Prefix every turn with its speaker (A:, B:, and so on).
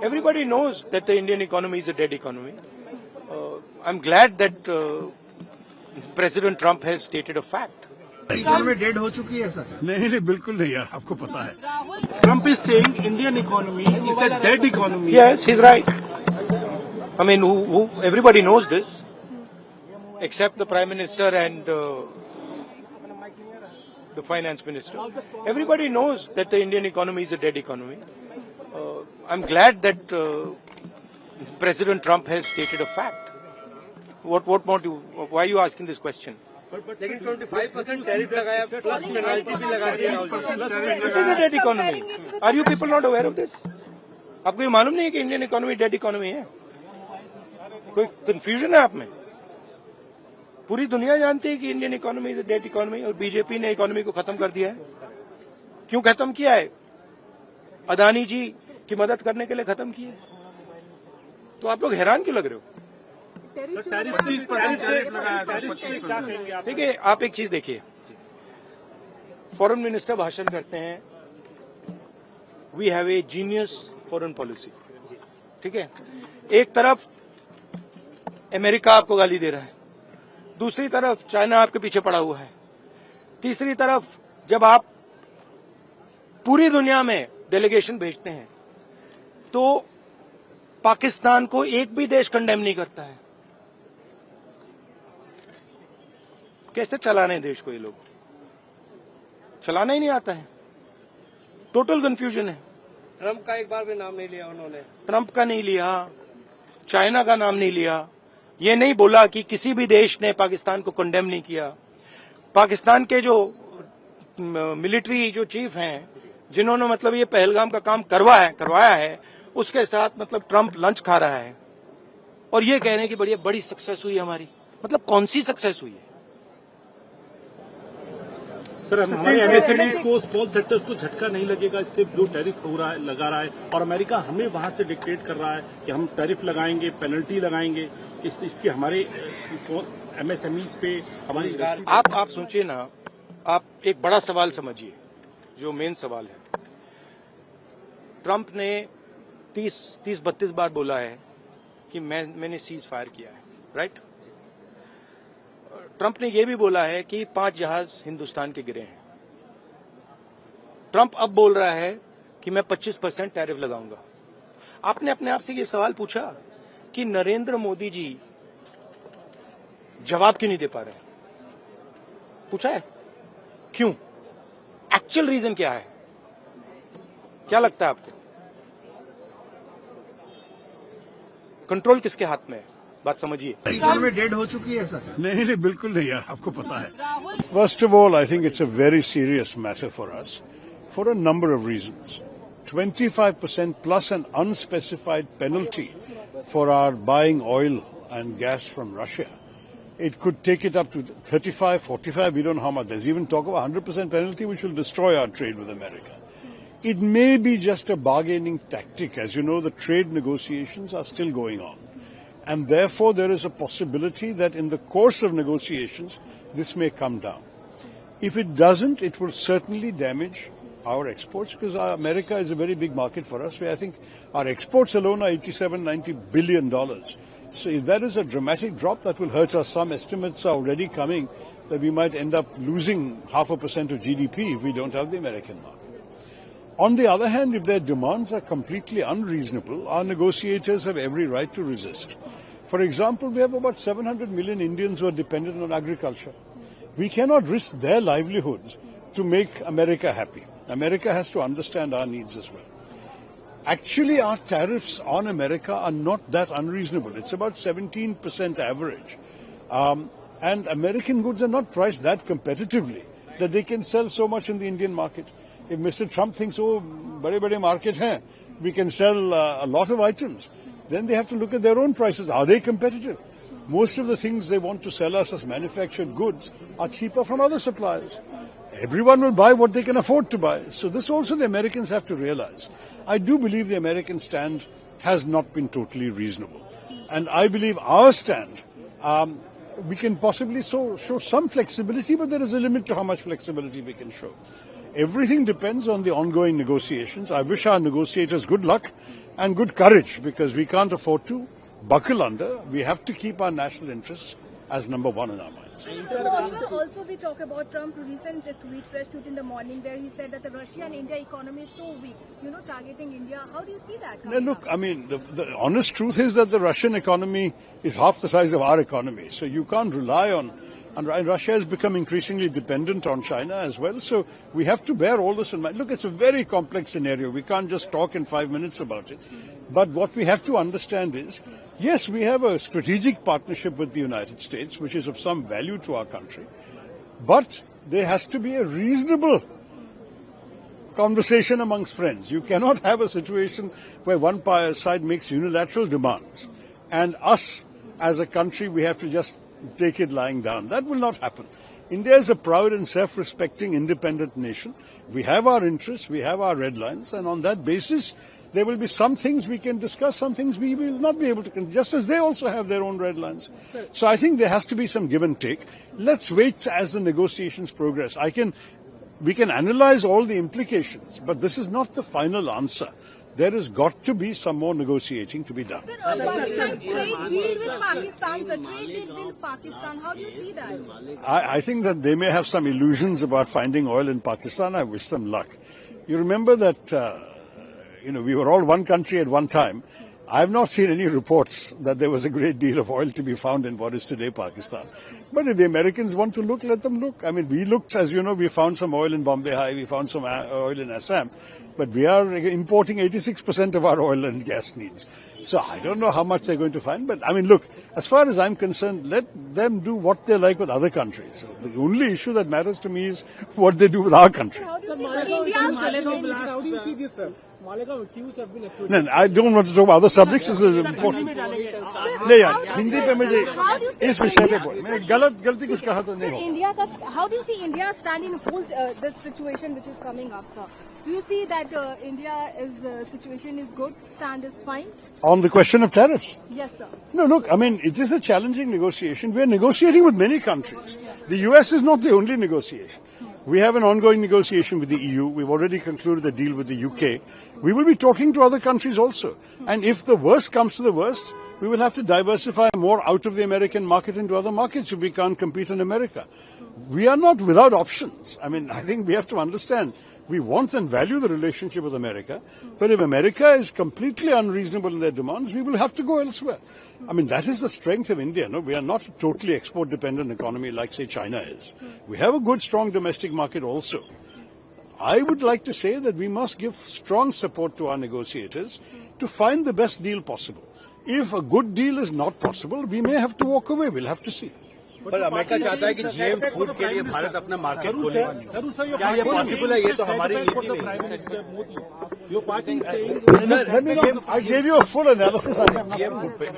A: Everybody knows that the Indian economy is a dead economy. I'm glad that President Trump has stated a fact.
B: Economy dead हो चुकी है sir?
C: नहीं बिल्कुल नहीं यार, आपको पता है.
D: Trump is saying Indian economy is a dead economy.
A: Yes, he's right. I mean, everybody knows this, except the Prime Minister and the Finance Minister. Everybody knows that the Indian economy is a dead economy. I'm glad that President Trump has stated a fact. What more do you, why are you asking this question?
E: लेकिन 25% tariff लगाया plus penalty भी लगा दी है.
A: It is a dead economy. Are you people not aware of this? आपको ये मालूम नहीं है कि इंडियन इकोनॉमी डेड इकोनॉमी है? कोई कंफ्यूजन है आप में? पूरी दुनिया जानती है कि Indian economy is a dead economy और बीजेपी ने इकोनॉमी को खत्म कर दिया है. क्यों खत्म किया है? अदानी जी की मदद करने के लिए खत्म किया है. तो आप लोग हैरान क्यों लग रहे हो? देखिए, आप एक चीज देखिए, फॉरेन मिनिस्टर भाषण करते हैं, we have a genius foreign policy. ठीक है, एक तरफ अमेरिका आपको गाली दे रहा है, दूसरी तरफ चाइना आपके पीछे पड़ा हुआ है, तीसरी तरफ जब आप पूरी दुनिया में डेलीगेशन भेजते हैं तो पाकिस्तान को एक भी देश कंडेम नहीं करता है. कैसे चलाने हैं देश को? ये लोग चलाना ही नहीं आता है. टोटल कंफ्यूजन है.
E: ट्रम्प का एक बार भी नाम नहीं लिया उन्होंने.
A: ट्रम्प का नहीं लिया, चाइना का नाम नहीं लिया, ये नहीं बोला कि किसी भी देश ने पाकिस्तान को कंडेम नहीं किया. पाकिस्तान के जो मिलिट्री जो चीफ हैं, जिन्होंने मतलब ये पहलगाम का काम करवाया है, उसके साथ मतलब ट्रम्प लंच खा रहा है और ये कह रहे हैं कि बड़ी सक्सेस हुई हमारी. मतलब कौन सी सक्सेस हुई है?
D: सर, हमारे एमएसएमईज को, स्मॉल सेक्टर्स को झटका नहीं लगेगा इससे जो टैरिफ लगा रहा है, और अमेरिका हमें वहां से डिक्टेट कर रहा है कि हम टैरिफ लगाएंगे, पेनल्टी लगाएंगे, इसकी हमारे एमएसएमईज पे हमारी.
A: आप सोचिए ना, आप एक बड़ा सवाल समझिए जो मेन सवाल है. ट्रम्प ने 30-32 बार बोला है कि मैंने सीज फायर किया है, राइट? ट्रम्प ने यह भी बोला है कि 5 जहाज हिंदुस्तान के गिरे हैं. ट्रम्प अब बोल रहा है कि मैं 25% टैरिफ लगाऊंगा. आपने अपने आप से ये सवाल पूछा कि नरेंद्र मोदी जी जवाब क्यों नहीं दे पा रहे? पूछा है क्यों? एक्चुअल रीजन क्या है? क्या लगता है आपको? कंट्रोल किसके हाथ में है? बात समझिए.
B: इकोनॉमी डेड हो चुकी है सर?
C: नहीं बिल्कुल नहीं यार, आपको पता है. First of all, I think it's a very serious matter for us for a number of reasons. 25% plus an unspecified penalty for our buying oil and gas from Russia. It could take it up to 35, 45, we don't know how much. There's even talk of a 100% penalty which will destroy our trade with America. It may be just a bargaining tactic. As you know, the trade negotiations are still going on. And therefore, there is a possibility that in the course of negotiations, this may come down. If it doesn't, it will certainly damage our exports, because America is a very big market for us. I think our exports alone are $87-90 billion. So if that is a dramatic drop, that will hurt us. Some estimates are already coming that we might end up losing 0.5% of GDP if we don't have the American market. On the other hand, if their demands are completely unreasonable, our negotiators have every right to resist. For example, we have about 700 million Indians who are dependent on agriculture. We cannot risk their livelihoods to make America happy. America has to understand our needs as well. Actually, our tariffs on America are not that unreasonable. It's about 17% average. And American goods are not priced that competitively that they can sell so much in the Indian market. If Mr. Trump thinks, oh, bade market hai, we can sell a lot of items, then they have to look at their own prices. Are they competitive? Most of the things they want to sell us as manufactured goods are cheaper from other suppliers. Everyone will buy what they can afford to buy. So this also the Americans have to realize. I do believe the American stand has not been totally reasonable. And I believe our stand, we can possibly show some flexibility, but there is a limit to how much flexibility we can show. Everything depends on the ongoing negotiations. I wish our negotiators good luck. and good courage, because we can't afford to buckle under. We have to keep our national interests as number one in our minds.
F: Also, we talk about Trump's recent press tweet in the morning where he said that the Russia and India economy is so weak, targeting India. How do you see that?
C: Now, look, I mean, the honest truth is that the Russian economy is half the size of our economy. So you can't rely on, and Russia has become increasingly dependent on China as well. So we have to bear all this in mind. Look, it's a very complex scenario. We can't just talk in 5 minutes about it. But what we have to understand is, yes, we have a strategic partnership with the United States, which is of some value to our country. But there has to be a reasonable conversation amongst friends. You cannot have a situation where one side makes unilateral demands and us as a country, we have to just take it lying down. That will not happen. India is a proud and self-respecting independent nation. We have our interests, we have our red lines, and on that basis, there will be some things we can discuss, some things we will not be able to, just as they also have their own red lines. So I think there has to be some give and take. Let's wait as the negotiations progress. We can analyze all the implications, but this is not the final answer. There has got to be some more negotiating to be done.
F: Sir, Pakistan trade deal with Pakistan, sir, trade deal with Pakistan. How do you see that?
C: I think that they may have some illusions about finding oil in Pakistan. I wish them luck. You remember that, we were all one country at one time. I have not seen any reports that there was a great deal of oil to be found in what is today Pakistan. But if the Americans want to look, let them look. I mean, we looked, as you know, we found some oil in Bombay High, we found some oil in Assam, but we are importing 86% of our oil and gas needs. So I don't know how much they're going to find, but I mean, look, as far as I'm concerned, let them do what they like with other countries. So the only issue that matters to me is what they do with our country.
F: How do you see
E: How do you see this, sir? Malegaon accused have been accused.
C: No, I don't want to talk about other subjects. This is important. नहीं यार, हिंदी पे मुझे इस विषय पे बोल. मैं गलती कुछ कहा तो नहीं होगा.
F: How do you see India stand in this situation which is coming up, sir? Do you see that India's situation is good, stand is fine?
C: On the question of tariffs?
F: Yes, sir.
C: No, look, I mean, it is a challenging negotiation. We are negotiating with many countries. The US is not the only negotiation. We have an ongoing negotiation with the EU. We've already concluded a deal with the UK. We will be talking to other countries also. And if the worst comes to the worst, we will have to diversify more out of the American market into other markets if we can't compete in America. We are not without options. I mean, I think we have to understand we want and value the relationship with America. But if America is completely unreasonable in their demands, we will have to go elsewhere. I mean, that is the strength of India. No, we are not a totally export-dependent economy like, say, China is. We have a good, strong domestic market also. I would like to say that we must give strong support to our negotiators to find the best deal possible. If a good deal is not possible, we may have to walk away. We'll have to see.
B: पर America चाहता है कि GM food के लिए भारत अपना market खोले. क्या ये पॉसिबल है? ये तो हमारी नीति में है.
C: I gave you a full analysis on GM food.